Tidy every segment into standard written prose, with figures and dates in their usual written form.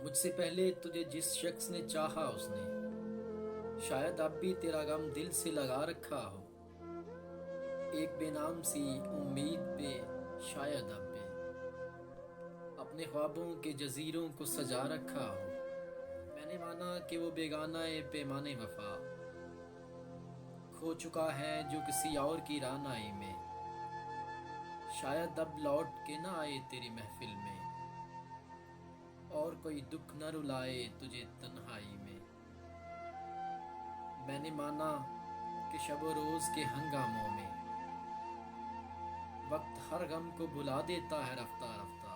مجھ سے پہلے تجھے جس شخص نے چاہا اس نے شاید اب بھی تیرا غم دل سے لگا رکھا ہو۔ ایک بے نام سی امید پہ شاید اب بھی اپنے خوابوں کے جزیروں کو سجا رکھا ہو۔ میں نے مانا کہ وہ بیگانہ پیمانے وفا کھو چکا ہے جو کسی اور کی رعنائی میں۔ شاید اب لوٹ کے نہ آئے تیری محفل میں، اور کوئی دکھ نہ رلائے تجھے تنہائی میں۔ میں نے مانا کہ شب و روز کے ہنگاموں میں وقت ہر غم کو بھلا دیتا ہے رفتہ رفتہ۔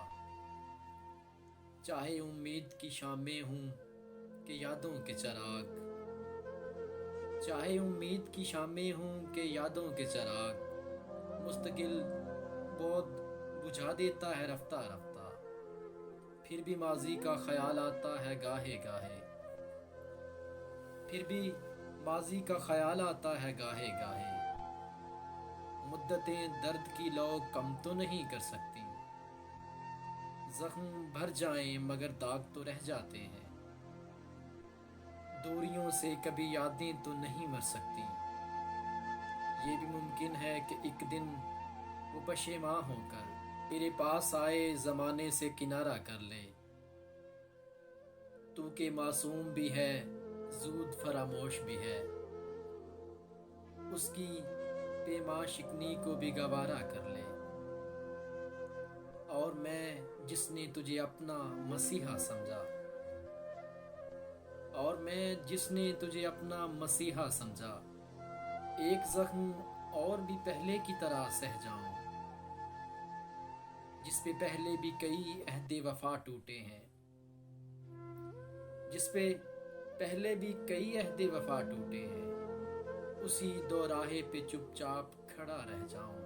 چاہے امید کی شامیں ہوں کہ یادوں کے چراغ، چاہے امید کی شامیں ہوں کہ یادوں کے چراغ، مستقل بود بجھا دیتا ہے رفتہ رفتہ۔ پھر بھی ماضی کا خیال آتا ہے گاہے گاہے، پھر بھی ماضی کا خیال آتا ہے گاہے گاہے۔ مدتیں درد کی لو کم تو نہیں کر سکتی، زخم بھر جائیں مگر داغ تو رہ جاتے ہیں۔ دوریوں سے کبھی یادیں تو نہیں مر سکتی، یہ بھی ممکن ہے کہ ایک دن وہ پشیماں ہو کر تیرے پاس آئے زمانے سے کنارہ کر لے۔ تو کہ معصوم بھی ہے زود فراموش بھی ہے، اس کی پیما شکنی کو بھی گوارا کر لے۔ اور میں جس نے تجھے اپنا مسیحا سمجھا، اور میں جس نے تجھے اپنا مسیحا سمجھا، ایک زخم اور بھی پہلے کی طرح سہ جاؤں، جس پہ پہلے بھی کئی عہد وفا ٹوٹے ہیں، جس پہ پہلے بھی کئی عہد وفا ٹوٹے ہیں، اسی دو راہے پہ چپ چاپ کھڑا رہ جاؤں۔